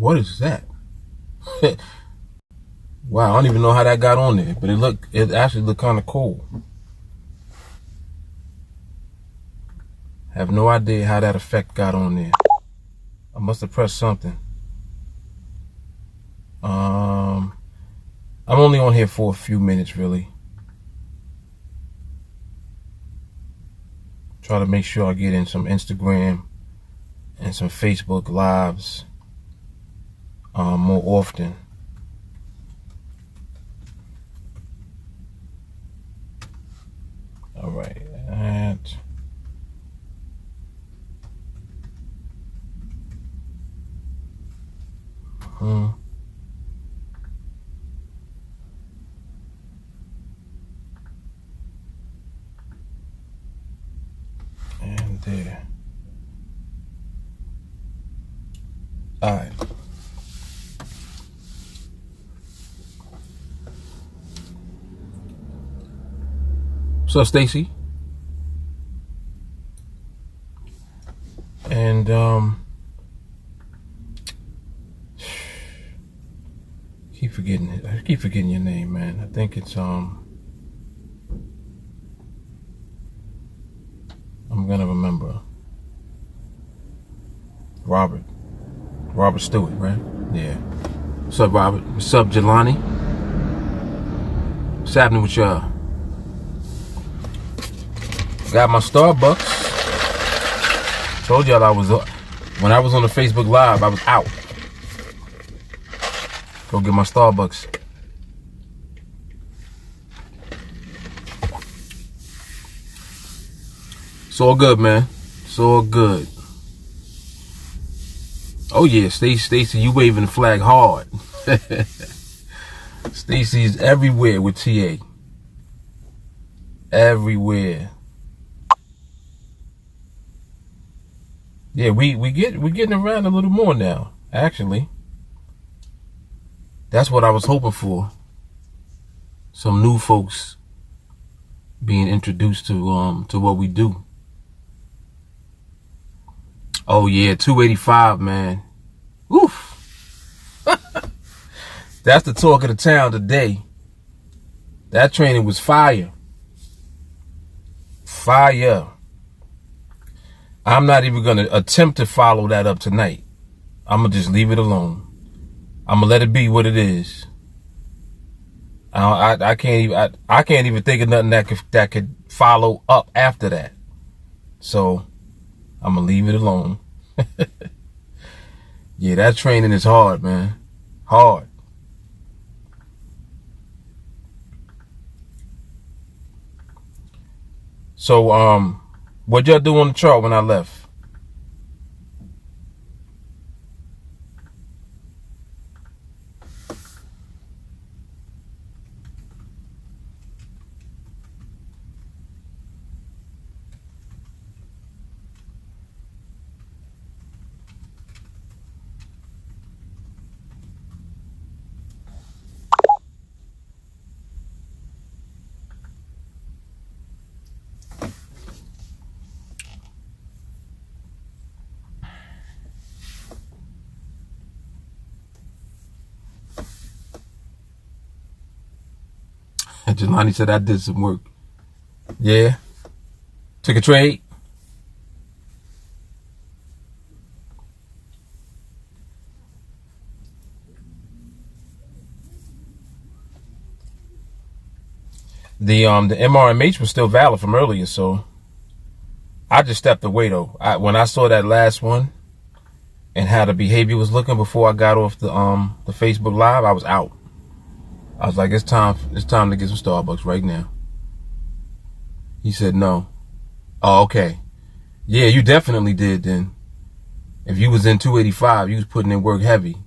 What is that? Wow, I don't even know how that got on there, but it actually looked kind of cool. Have no idea how that effect got on there. I must have pressed something. I'm only on here for a few minutes, really. Try to make sure I get in some Instagram and some Facebook lives more often. All right, that. And there. All right. What's up, Stacy? And keep forgetting it. I keep forgetting your name, man. I think it's I'm gonna remember. Robert Stewart, right? Yeah. What's up, Robert? What's up, Jelani? What's happening with y'all? Got my Starbucks. Told y'all when I was on the Facebook Live, I was out. Go get my Starbucks. It's all good, man. It's all good. Oh yeah, Stacy, you waving the flag hard. Stacy's everywhere with TA. Everywhere. Yeah, we're getting around a little more now, actually. That's what I was hoping for. Some new folks being introduced to what we do. Oh yeah, 285, man. Oof. That's the talk of the town today. That training was fire. Fire. I'm not even going to attempt to follow that up tonight. I'm going to just leave it alone. I'm going to let it be what it is. I can't even think of nothing that could follow up after that. So I'm going to leave it alone. Yeah, that training is hard, man. Hard. So, what'd y'all do on the chart when I left? Jelani said I did some work. Yeah. Took a trade. The MRMH was still valid from earlier, so I just stepped away though. When I saw that last one and how the behavior was looking before I got off the Facebook Live, I was out. I was like, it's time to get some Starbucks right now. He said no. Oh, okay. Yeah, you definitely did then. If you was in 285, you was putting in work heavy.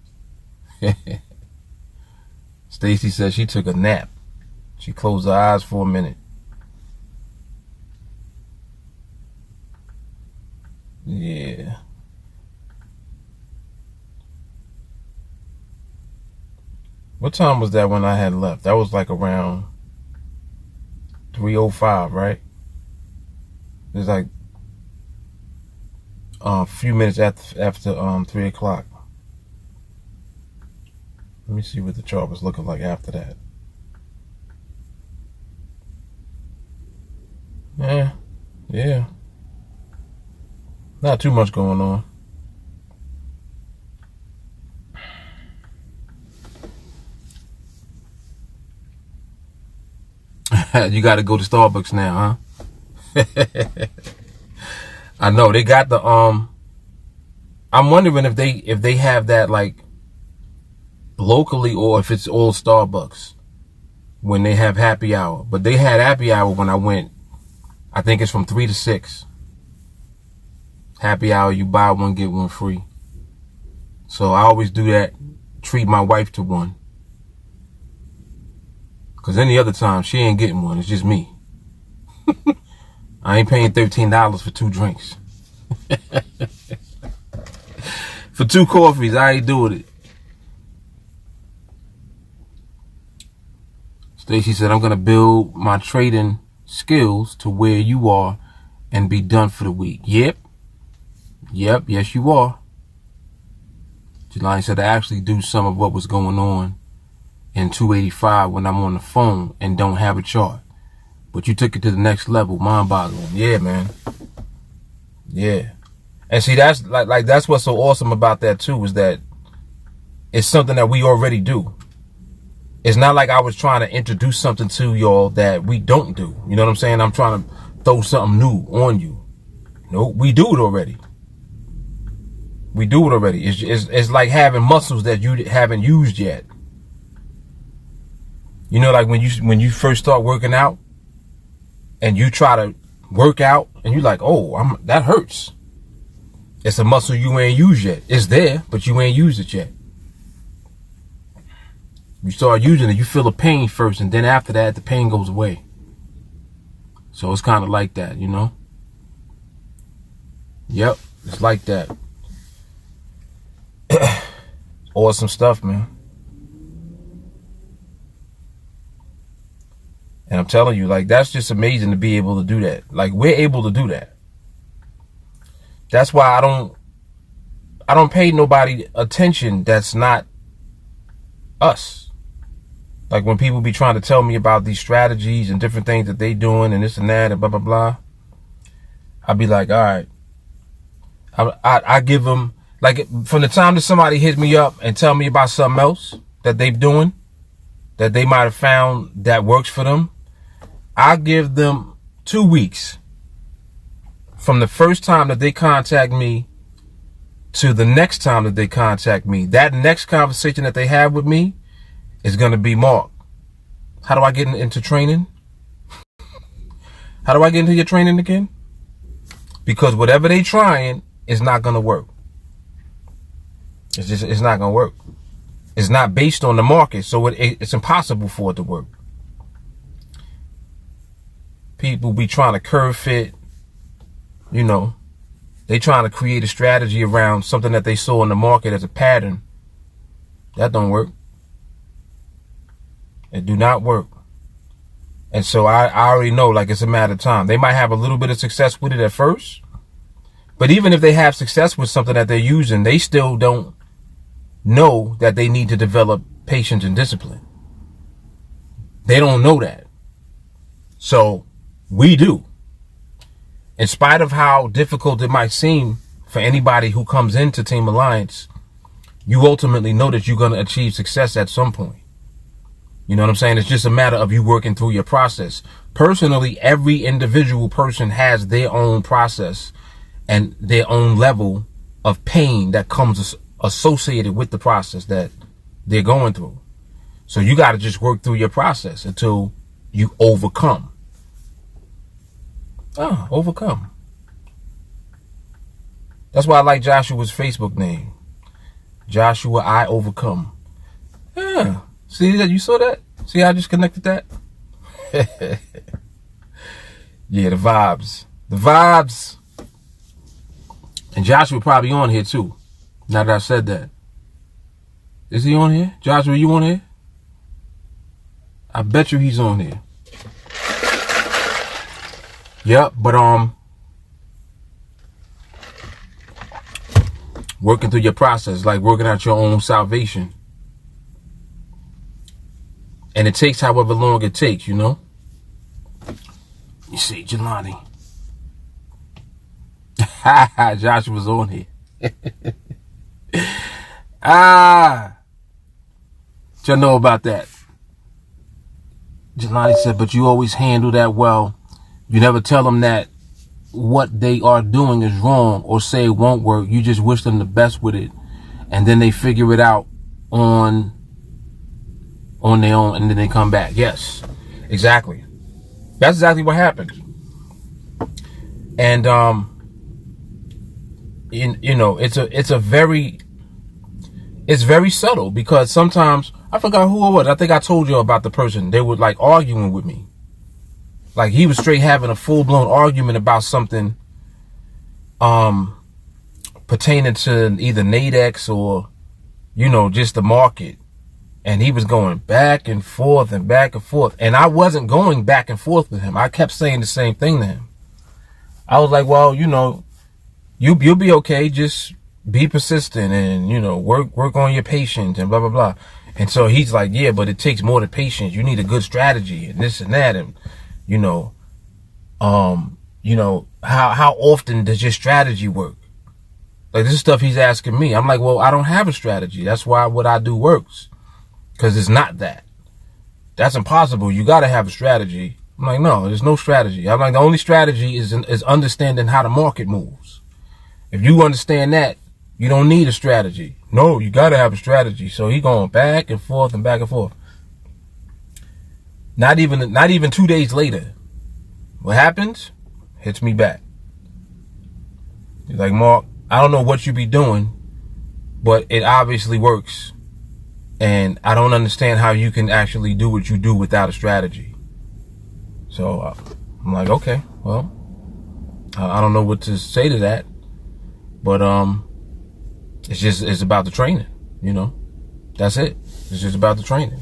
Stacy said she took a nap. She closed her eyes for a minute. Yeah. What time was that when I had left? That was like around 3:05, right? It was like a few minutes after 3 o'clock. Let me see what the chart was looking like after that. Yeah. Not too much going on. You got to go to Starbucks now, huh? I know they got the I'm wondering if they have that like locally or if it's all Starbucks when they have happy hour. But they had happy hour when I went. I think it's from 3 to 6. Happy hour, you buy one get one free. So I always do that. Treat my wife to one. Cause any other time she ain't getting one. It's just me. I ain't paying $13 for 2 drinks. For 2 coffees, I ain't doing it. Stacy said, I'm gonna build my trading skills to where you are and be done for the week. Yep, yes you are. Jelani said, I actually do some of what was going on in 285 when I'm on the phone and don't have a chart. But you took it to the next level, mind-boggling. Yeah, man. Yeah. And see, that's like that's what's so awesome about that too, is that it's something that we already do. It's not like I was trying to introduce something to y'all that we don't do. You know what I'm saying? I'm trying to throw something new on you. No, we do it already. We do it already. It's like having muscles that you haven't used yet. You know, like when you first start working out and you try to work out and you're like, oh, that hurts. It's a muscle you ain't used yet. It's there, but you ain't used it yet. You start using it, you feel the pain first, and then after that, the pain goes away. So it's kind of like that, you know? Yep, it's like that. Awesome stuff, man. And I'm telling you, like, that's just amazing to be able to do that. Like, we're able to do that. That's why I don't pay nobody attention that's not us. Like when people be trying to tell me about these strategies and different things that they doing and this and that and blah, blah, blah. I'll be like, all right. I give them, like, from the time that somebody hits me up and tell me about something else that they're doing, that they might have found that works for them, I give them 2 weeks from the first time that they contact me to the next time that they contact me. That next conversation that they have with me is going to be, Mark, how do I get into training? How do I get into your training again? Because whatever they trying is not going to work. It's not going to work. It's not based on the market, so it's impossible for it to work. People be trying to curve fit, you know. They trying to create a strategy around something that they saw in the market as a pattern. That don't work. It do not work. And so I already know, like, it's a matter of time. They might have a little bit of success with it at first, but even if they have success with something that they're using, they still don't know that they need to develop patience and discipline. They don't know that. So we do. In spite of how difficult it might seem for anybody who comes into TeamAlliance, you ultimately know that you're going to achieve success at some point. You know what I'm saying? It's just a matter of you working through your process. Personally, every individual person has their own process and their own level of pain that comes associated with the process that they're going through. So you got to just work through your process until you overcome. Overcome. That's why I like Joshua's Facebook name. Joshua, I overcome. Yeah. See that? You saw that? See how I just connected that? Yeah, the vibes. The vibes. And Joshua probably on here too. Now that I said that. Is he on here? Joshua, you on here? I bet you he's on here. Yep, but working through your process, like working out your own salvation. And it takes however long it takes, you know. You see, Jelani. Josh was on here. What y'all know about that? Jelani said, but you always handle that well. You never tell them that what they are doing is wrong or say it won't work. You just wish them the best with it. And then they figure it out on their own, and then they come back. Yes, exactly. That's exactly what happened. And you know, it's very subtle, because sometimes, I forgot who it was. I think I told you about the person. They were like arguing with me. Like he was straight having a full-blown argument about something pertaining to either NADEX or, you know, just the market. And he was going back and forth and back and forth. And I wasn't going back and forth with him. I kept saying the same thing to him. I was like, well, you know, you'll be okay. Just be persistent and, you know, work on your patience and blah, blah, blah. And so he's like, yeah, but it takes more than patience. You need a good strategy and this and that. And, you know, how often does your strategy work? Like, this is stuff he's asking me. I'm like, well, I don't have a strategy. That's why what I do works. Because it's not that. That's impossible. You got to have a strategy. I'm like, no, there's no strategy. I'm like, the only strategy is understanding how the market moves. If you understand that, you don't need a strategy. No, you got to have a strategy. So he going back and forth and back and forth. Not even 2 days later, what happens? Hits me back. He's like, Mark, I don't know what you be doing, but it obviously works. And I don't understand how you can actually do what you do without a strategy. So I'm like, okay, well, I don't know what to say to that, but it's about the training, you know. That's it. It's just about the training.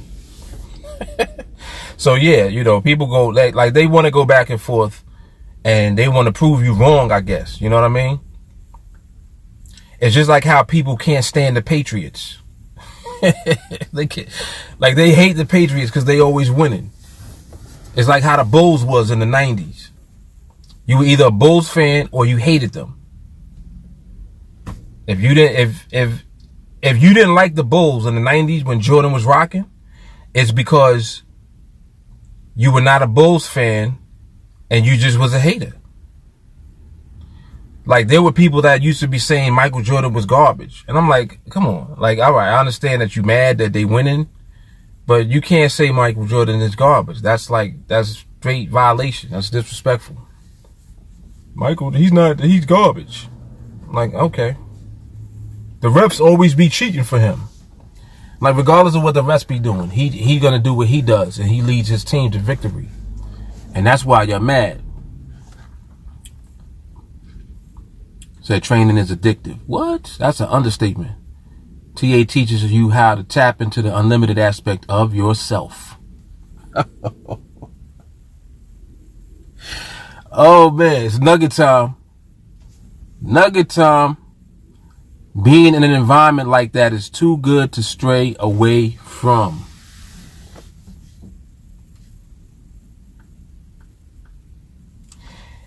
So yeah, you know, people go like they want to go back and forth, and they want to prove you wrong, I guess. You know what I mean? It's just like how people can't stand the Patriots. They hate the Patriots because they always winning. It's like how the Bulls was in the 90s. You were either a Bulls fan or you hated them. If you didn't like the Bulls in the 90s when Jordan was rocking, it's because you were not a Bulls fan and you just was a hater. Like, there were people that used to be saying Michael Jordan was garbage. And I'm like, come on. Like, all right, I understand that you mad that they winning, but you can't say Michael Jordan is garbage. That's straight violation. That's disrespectful. Michael, he's garbage. I'm like, okay. The refs always be cheating for him. Like, regardless of what the refs be doing, he gonna do what he does, and he leads his team to victory. And that's why you're mad. Said training is addictive. What? That's an understatement. TA teaches you how to tap into the unlimited aspect of yourself. Oh man, it's nugget time. Nugget time. Being in an environment like that is too good to stray away from.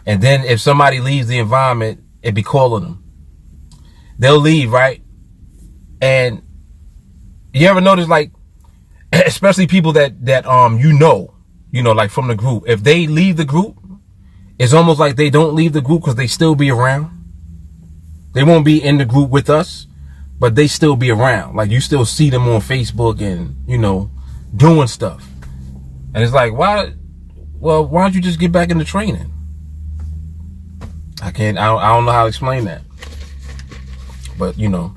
And then if somebody leaves the environment, it be calling them. They'll leave, right? And you ever notice, like, especially people that you know, like from the group, if they leave the group, it's almost like they don't leave the group because they still be around. They won't be in the group with us, but they still be around. Like, you still see them on Facebook and, you know, doing stuff. And it's like, why don't you just get back into training? I don't know how to explain that. But, you know,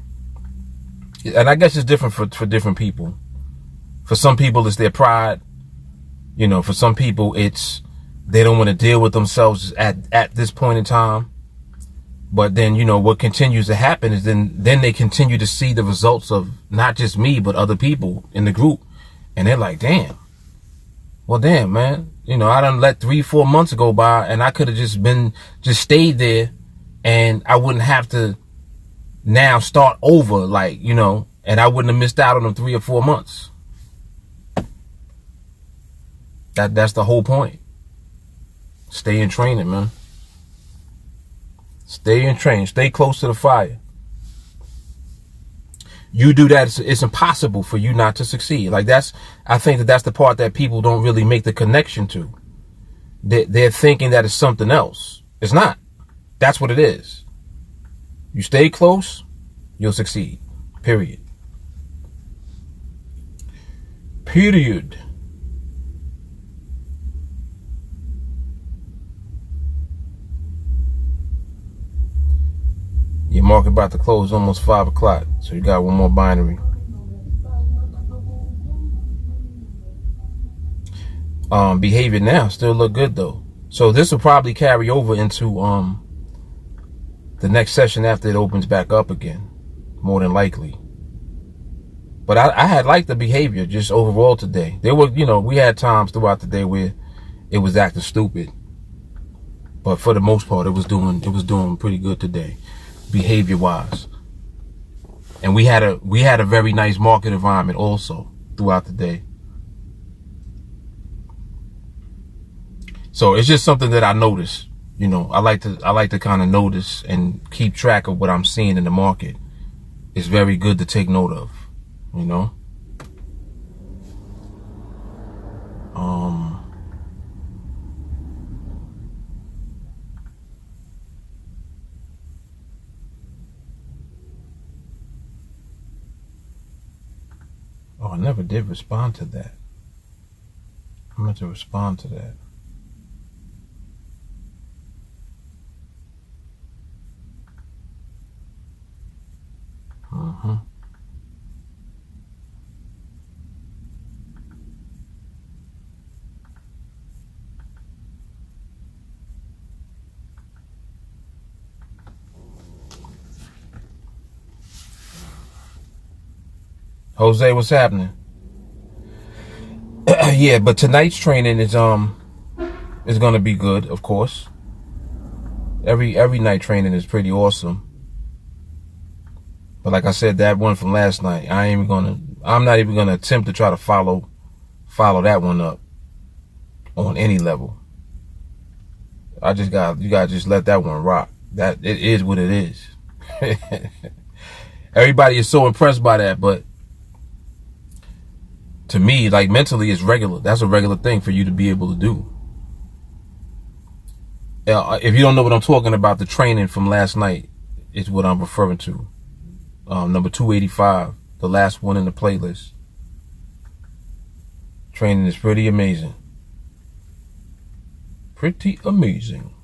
and I guess it's different for different people. For some people, it's their pride. You know, for some people, it's they don't want to deal with themselves at this point in time. But then, you know, what continues to happen is then they continue to see the results of not just me, but other people in the group. And they're like, damn. Well, damn, man. You know, I done let 3-4 months go by, and I could have just stayed there, and I wouldn't have to now start over, like, you know, and I wouldn't have missed out on them 3 or 4 months. That's the whole point. Stay in training, man. Stay in training. Stay close to the fire. You do that, it's impossible for you not to succeed. Like I think that's the part that people don't really make the connection to. They're thinking that it's something else. It's not. That's what it is. You stay close, you'll succeed. Period. Period. Your market about to close almost 5 o'clock, so you got one more binary. Behavior now still look good though. So this will probably carry over into the next session after it opens back up again, more than likely. But I had liked the behavior just overall today. There were, we had times throughout the day where it was acting stupid, but for the most part, it was doing pretty good today, behavior wise. And we had a very nice market environment also throughout the day. So it's just something that I noticed. I like to kind of notice and keep track of what I'm seeing in the market. It's very good to take note of. Oh, I never did respond to that. I meant to respond to that. Jose, what's happening? Yeah, but tonight's training is gonna be good, of course. Every night training is pretty awesome. But like I said, that one from last night, I'm not even gonna attempt to try to follow that one up on any level. You gotta just let that one rock. That it is what it is. Everybody is so impressed by that, but to me, like mentally, it's regular. That's a regular thing for you to be able to do. If you don't know what I'm talking about, the training from last night is what I'm referring to. Number 285, the last one in the playlist. Training is pretty amazing. Pretty amazing.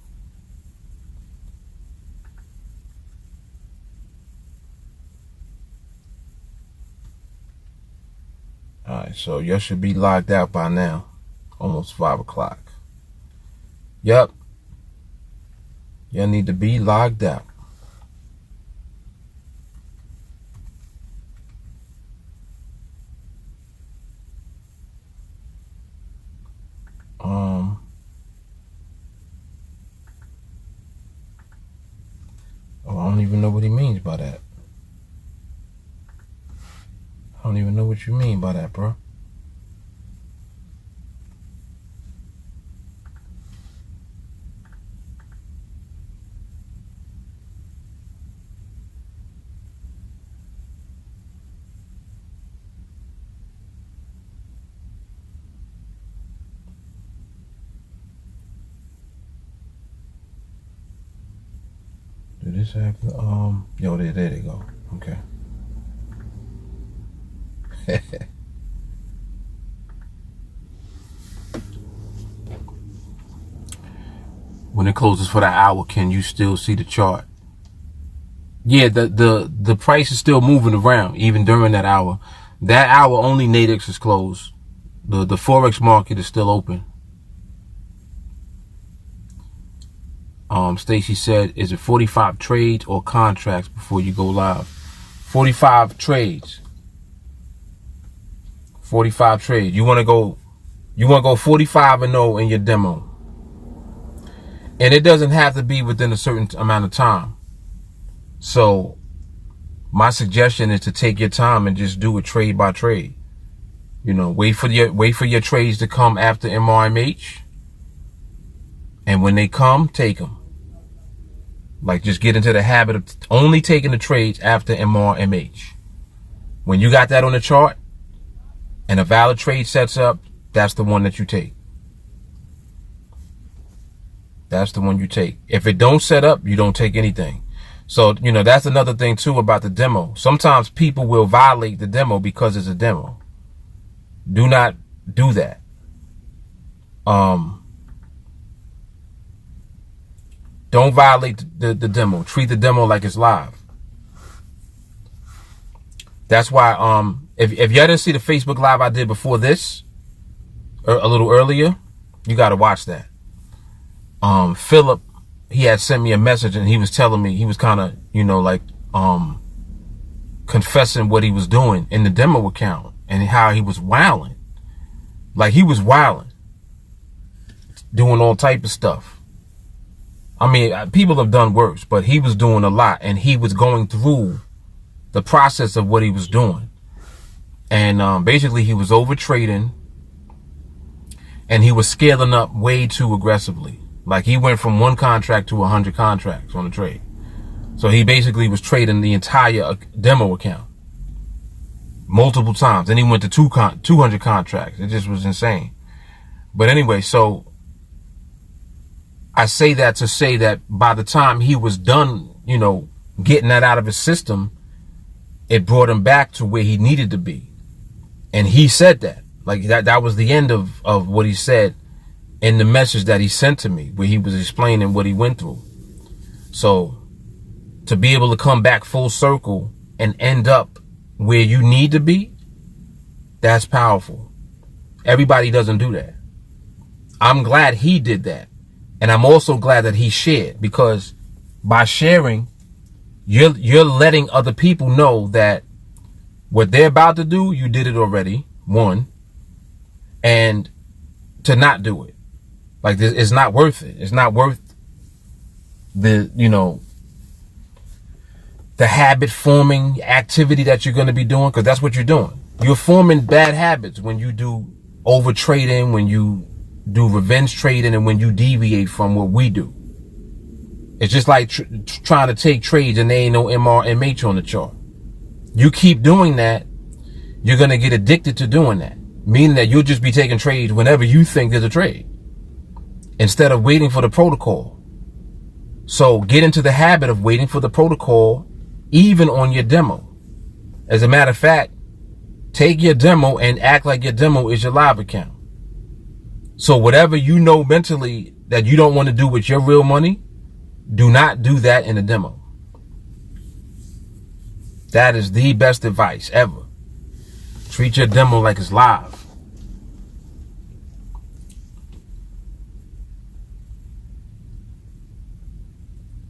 Alright, so you should be logged out by now. Almost 5 o'clock. Yep. You need to be logged out. Oh, I don't even know what he means by that. I don't even know what you mean by that, bro. Did this happen? Yo, there they go. Okay. When it closes for the hour, can you still see the chart? Yeah, the price is still moving around even during that hour. That hour only NADEX is closed. The Forex market is still open. Stacy said, is it 45 trades or contracts before you go live? 45 trades. 45 trades. You want to go 45-0 in your demo. And it doesn't have to be within a certain amount of time. So my suggestion is to take your time and just do it trade by trade. Wait for your trades to come after MRMH. And when they come, take them. Like, just get into the habit of only taking the trades after MRMH. When you got that on the chart and a valid trade sets up, that's the one that you take. That's the one you take. If it don't set up, you don't take anything. So, that's another thing too about the demo. Sometimes people will violate the demo because it's a demo. Do not do that. Don't violate the demo. Treat the demo like it's live. That's why if y'all didn't see the Facebook Live I did before this, a little earlier, you got to watch that. Philip, he had sent me a message and he was telling me, he was kind of, confessing what he was doing in the demo account and how he was wilding. Like, he was wilding, doing all type of stuff. I mean, people have done worse, but he was doing a lot, and he was going through the process of what he was doing. And basically, he was over trading, and he was scaling up way too aggressively. Like, he went from 1 contract to 100 contracts on a trade. So he basically was trading the entire demo account multiple times. Then he went to 200 contracts. It just was insane. But anyway, so I say that to say that by the time he was done, getting that out of his system, it brought him back to where he needed to be. And he said that. Like, that was the end of what he said in the message that he sent to me, where he was explaining what he went through. So to be able to come back full circle and end up where you need to be, that's powerful. Everybody doesn't do that. I'm glad he did that. And I'm also glad that he shared, because by sharing, you're letting other people know that what they're about to do, you did it already, one, and to not do it. Like, this, it's not worth it. It's not worth the, the habit forming activity that you're going to be doing, because that's what you're doing. You're forming bad habits when you do over trading, when you do revenge trading, and when you deviate from what we do. It's just like trying to take trades and there ain't no MRMH on the chart. You keep doing that, you're going to get addicted to doing that, meaning that you'll just be taking trades whenever you think there's a trade, instead of waiting for the protocol. So get into the habit of waiting for the protocol, even on your demo. As a matter of fact, take your demo and act like your demo is your live account. So whatever you know mentally that you don't want to do with your real money, do not do that in a demo. That is the best advice ever. Treat your demo like it's live.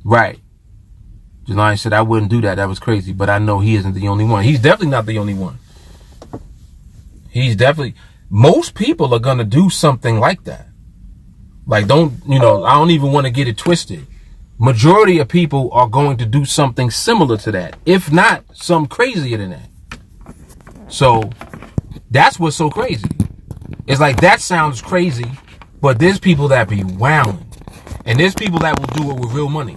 Right. Jelani said, I wouldn't do that. That was crazy. But I know he isn't the only one. He's definitely not the only one. Most people are going to do something like that. Like, I don't even want to get it twisted. Majority of people are going to do something similar to that, if not some crazier than that. So that's what's so crazy. It's like, that sounds crazy, but there's people that be wowing, and there's people that will do it with real money.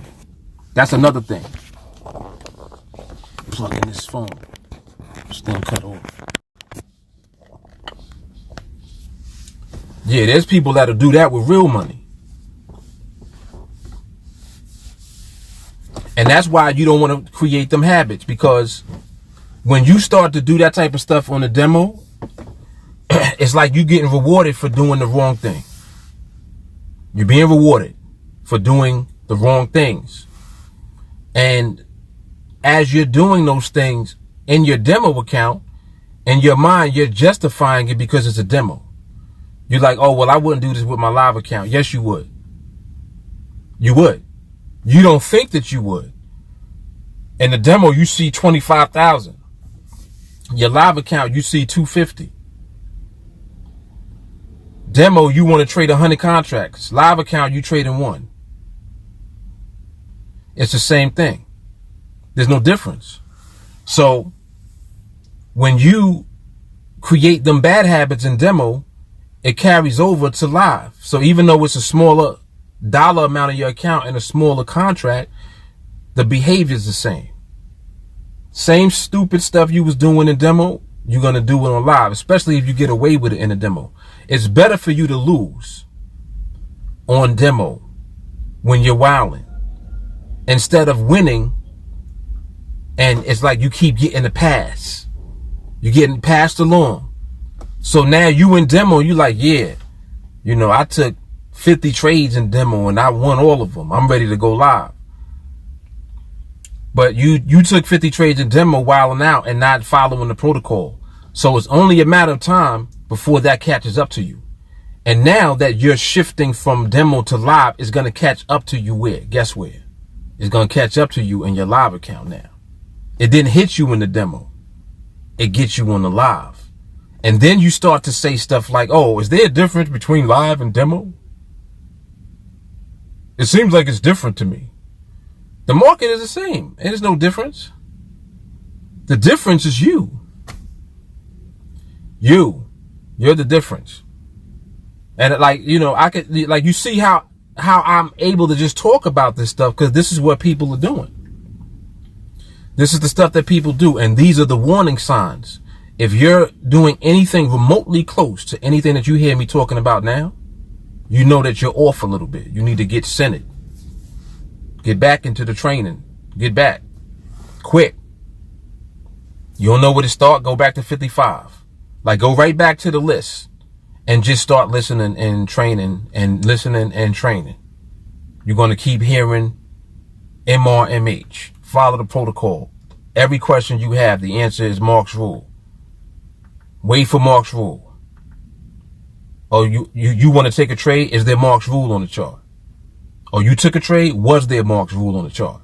That's another thing. Plug in this phone. Still cut off. Yeah, there's people that'll do that with real money. And that's why you don't want to create them habits, because when you start to do that type of stuff on the demo, it's like you're getting rewarded for doing the wrong thing. You're being rewarded for doing the wrong things. And as you're doing those things in your demo account, in your mind, you're justifying it because it's a demo. You're like, oh, well, I wouldn't do this with my live account. Yes, you would. You would. You don't think that you would. In the demo, you see 25,000. Your live account, you see 250. Demo, you want to trade 100 contracts. Live account, you trade in 1. It's the same thing. There's no difference. So when you create them bad habits in demo, it carries over to live. So even though it's a smaller dollar amount of your account and a smaller contract, the behavior is the same. Same stupid stuff you was doing in demo, you're going to do it on live, especially if you get away with it in a demo. It's better for you to lose on demo when you're wilding instead of winning, and it's like you keep getting the pass. You're getting passed along. So now you in demo, you like, yeah, you know, I took 50 trades in demo and I won all of them. I'm ready to go live. But you took 50 trades in demo wilding out and not following the protocol. So it's only a matter of time before that catches up to you. And now that you're shifting from demo to live, it's going to catch up to you where? Guess where? It's going to catch up to you in your live account now. It didn't hit you in the demo. It gets you on the live. And then you start to say stuff like, oh, is there a difference between live and demo? It seems like it's different to me. The market is the same. There's no difference. The difference is you. You're the difference. And like, you know, I could, like, you see how I'm able to just talk about this stuff because this is what people are doing. This is the stuff that people do. And these are the warning signs. If you're doing anything remotely close to anything that you hear me talking about now, you know that you're off a little bit. You need to get centered. Get back into the training. Get back. Quick. You don't know where to start? Go back to 55. Like, go right back to the list and just start listening and training and listening and training. You're going to keep hearing MRMH. Follow the protocol. Every question you have, the answer is Mark's rule. Wait for Mark's rule. Oh, you want to take a trade? Is there Mark's rule on the chart? Oh, you took a trade? Was there Mark's rule on the chart?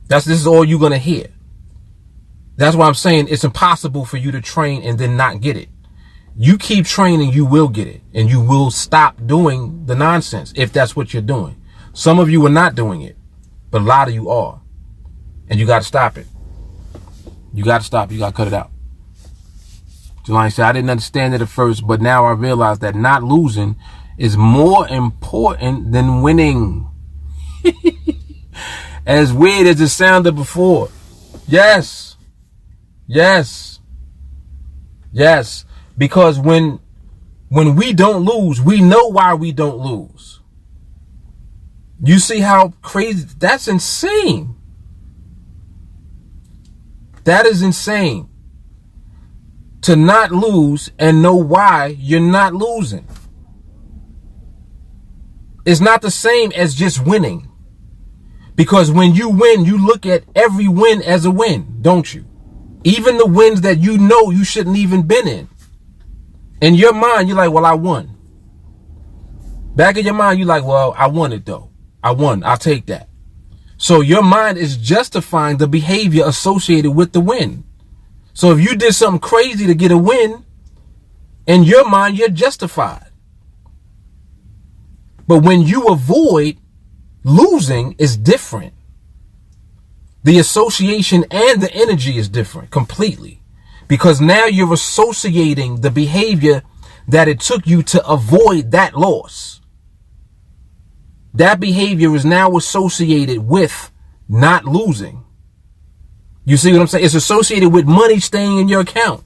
This is all you're going to hear. That's why I'm saying it's impossible for you to train and then not get it. You keep training, you will get it. And you will stop doing the nonsense if that's what you're doing. Some of you are not doing it, but a lot of you are. And you got to stop it. You got to stop. You got to cut it out. Jelani said, I didn't understand it at first, but now I realize that not losing is more important than winning. As weird as it sounded before. Yes. Yes. Yes. Because when we don't lose, we know why we don't lose. You see how crazy? That's insane. That is insane. To not lose and know why you're not losing. It's not the same as just winning. Because when you win, you look at every win as a win, don't you? Even the wins that you know you shouldn't even been in. In your mind, you're like, well, I won. Back in your mind, you're like, well, I won it though. I won. I'll take that. So your mind is justifying the behavior associated with the win. So if you did something crazy to get a win, in your mind, you're justified. But when you avoid losing, is different. The association and the energy is different completely. Because now you're associating the behavior that it took you to avoid that loss. That behavior is now associated with not losing. You see what I'm saying? It's associated with money staying in your account.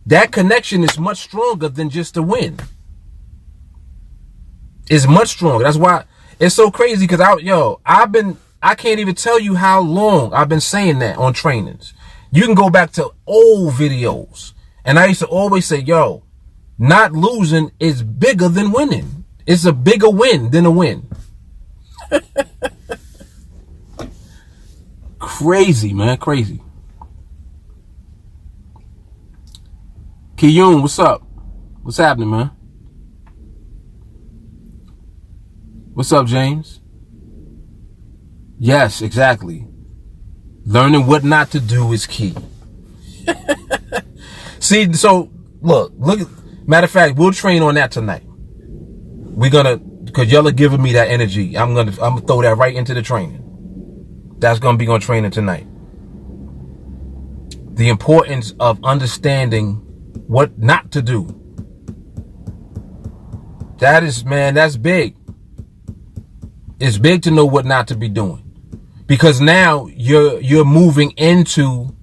That connection is much stronger than just a win. It's much stronger. That's why it's so crazy because I can't even tell you how long I've been saying that on trainings. You can go back to old videos. And I used to always say, yo, not losing is bigger than winning. It's a bigger win than a win. Crazy, man. Crazy. Kiyun, what's up? What's happening, man? What's up, James? Yes, exactly. Learning what not to do is key. See, so look, matter of fact, we'll train on that tonight. We're gonna, because y'all are giving me that energy. I'm gonna throw that right into the training. That's gonna be on training tonight. The importance of understanding what not to do. That is, man, that's big. It's big to know what not to be doing. Because now you're moving into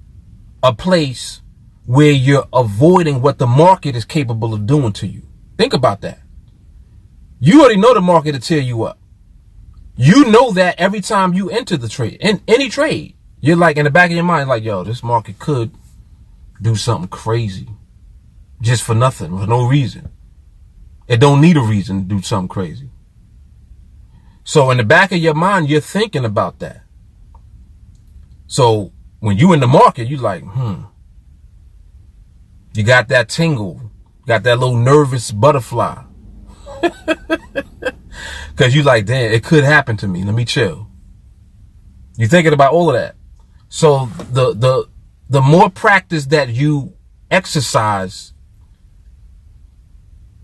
a place where you're avoiding what the market is capable of doing to you. Think about that. You already know the market to tear you up. You know that every time you enter the trade, in any trade, you're like in the back of your mind, like, yo, this market could do something crazy just for nothing, for no reason. It don't need a reason to do something crazy. So in the back of your mind, you're thinking about that. So when you in the market, you like, you got that tingle, got that little nervous butterfly. Because you like, damn, it could happen to me. Let me chill. You're thinking about all of that. So the more practice that you exercise,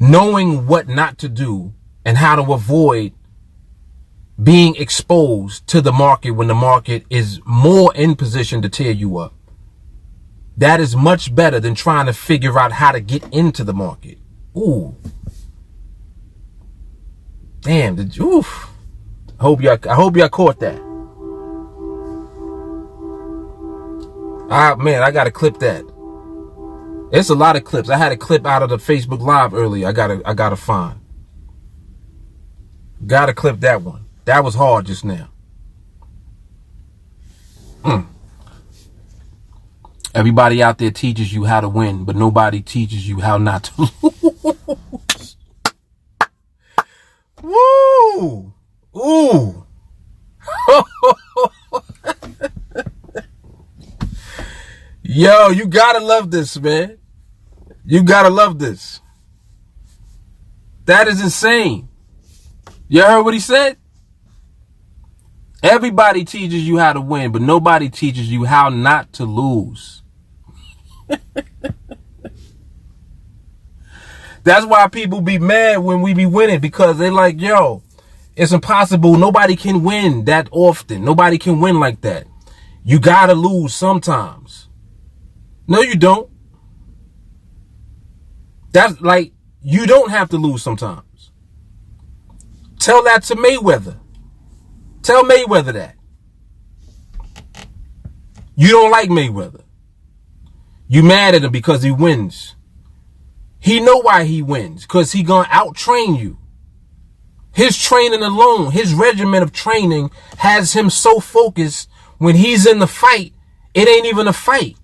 knowing what not to do and how to avoid being exposed to the market when the market is more in position to tear you up, that is much better than trying to figure out how to get into the market. Ooh. Damn, oof. I hope y'all caught that. Man, I gotta clip that. It's a lot of clips. I had a clip out of the Facebook Live earlier. I gotta find. Gotta clip that one. That was hard just now. Everybody out there teaches you how to win, but nobody teaches you how not to lose. Woo! Ooh! Yo, you gotta love this, man. You gotta love this. That is insane. You heard what he said? Everybody teaches you how to win, but nobody teaches you how not to lose. That's why people be mad when we be winning, because they like, yo, it's impossible. Nobody can win that often. Nobody can win like that. You gotta lose sometimes. No, you don't. That's like, you don't have to lose sometimes. Tell that to Mayweather. Tell Mayweather that. You don't like Mayweather. You mad at him because he wins. He know why he wins, because he gonna out-train you. His training alone, his regimen of training has him so focused when he's in the fight, it ain't even a fight.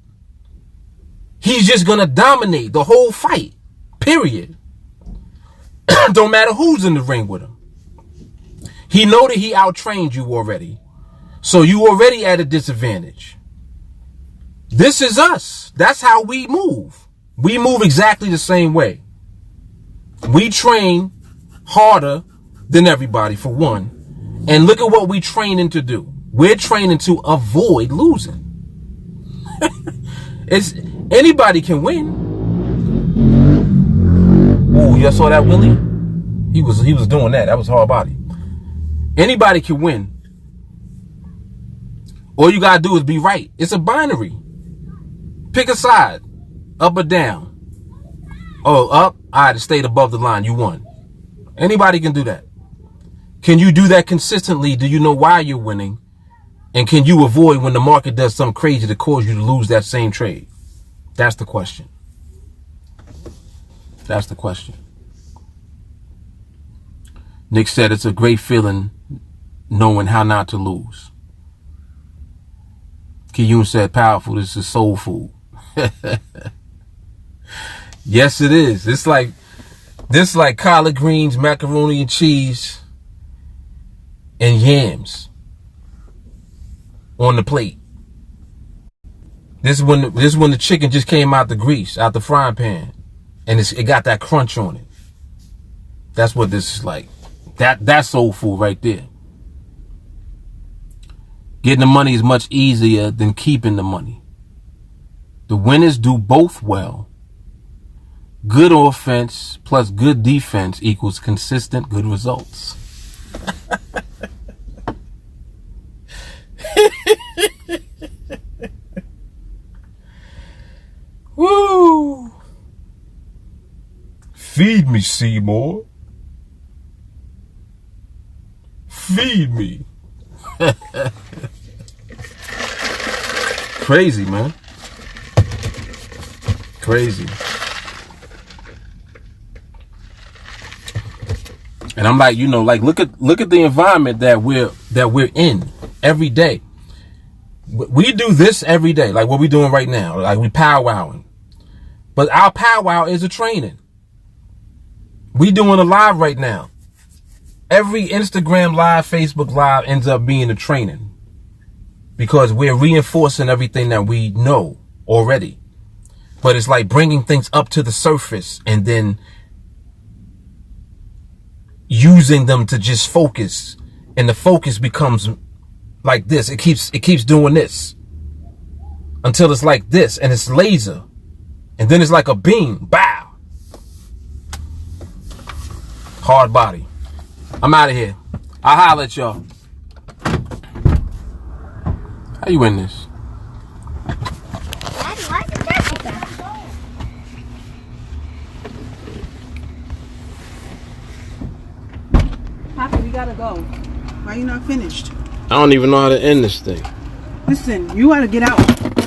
He's just gonna dominate the whole fight, period. Don't matter who's in the ring with him. He know that he out-trained you already, so you already at a disadvantage. This is us. That's how we move. We move exactly the same way. We train harder than everybody, for one. And look at what we training to do. We're training to avoid losing. Anybody can win. Ooh, you saw that, Willie? He was doing that. That was hard body. Anybody can win. All you gotta do is be right. It's a binary. Pick a side. Up or down. Oh, up. All right, it stayed above the line. You won. Anybody can do that. Can you do that consistently? Do you know why you're winning? And can you avoid when the market does something crazy to cause you to lose that same trade? That's the question. That's the question. Nick said it's a great feeling knowing how not to lose. Kiyun said powerful. This is soul food. Yes, it is. It's like collard greens, macaroni and cheese, and yams on the plate. This is when the chicken just came out the grease, out the frying pan, and it got that crunch on it. That's what this is like. That's soul food right there. Getting the money is much easier than keeping the money. The winners do both well. Good offense plus good defense equals consistent good results. Woo! Feed me, Seymour. Feed me. Crazy, man. Crazy. And I'm like, you know, like look at the environment that we're in every day. We do this every day, like what we're doing right now. Like we powwowing. But our powwow is a training. We doing a live right now. Every Instagram live, Facebook live ends up being a training. Because we're reinforcing everything that we know already. But it's like bringing things up to the surface and then using them to just focus. And the focus becomes like this. It keeps doing this. Until it's like this and it's laser. And then it's like a beam. Bow. Hard body. I'm out of here. I'll holler at y'all. How you in this? Daddy, why is the jacket back? Papa, we gotta go. Why you not finished? I don't even know how to end this thing. Listen, you gotta get out.